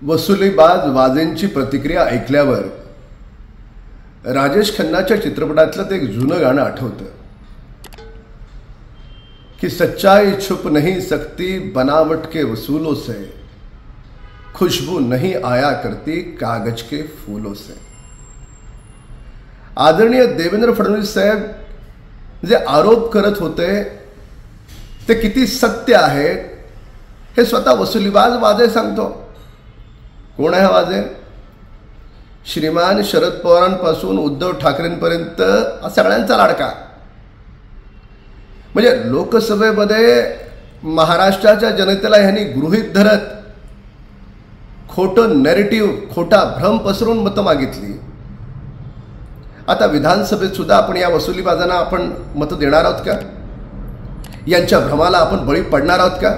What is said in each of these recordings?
वसुलीबाज वाजेंची प्रतिक्रिया ऐकल्यावर राजेश खन्नाच्या चित्रपटातलं ते एक जुनं गाणं आठवतं कि सच्चाई छुप नहीं सकती बनावट के वसूलों से, खुशबू नहीं आया करती कागज के फूलों से। आदरणीय देवेंद्र फडणवीस साहेब जे आरोप करत होते ते किती सत्य आहे हे स्वतः वसुलीबाज वाजे सांगतो। कोण आहे वाजे? श्रीमान शरद पवारांपासून उद्धव ठाकरेंपर्यंत सगळ्यांचा लाडका। म्हणजे लोकसभेमध्ये महाराष्ट्राच्या जनतेला ह्यांनी गृहीत धरत खोटं नॅरेटिव्ह, खोटा भ्रम पसरून मतं मागितली। आता विधानसभेत सुद्धा आपण या वसुलीबाजांना आपण मतं देणार आहोत का? यांच्या भ्रमाला आपण बळी पडणार आहोत का?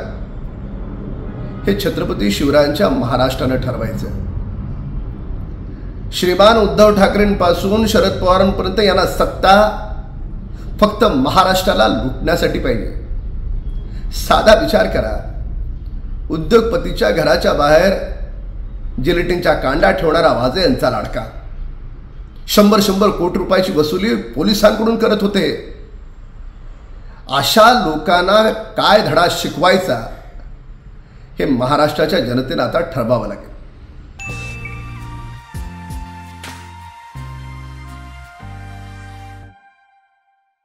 हे छत्रपती शिवरायांच्या महाराष्ट्राने ठरवायचं। श्रीमान उद्धव ठाकरेंपासून शरद पवारांपर्यंत यांना सत्ता फक्त महाराष्ट्राला लुटण्यासाठी पाहिजे। साधा विचार करा, उद्योगपतीच्या घराच्या बाहेर जिलेटिनच्या कांडा ठेवणारा वाजे यांचा लाडका 100 कोटी रुपयाची वसुली पोलिसांकडून करत होते। अशा लोकांना काय धडा शिकवायचा हे महाराष्ट्राच्या जनतेने आता ठरवावं लागेल।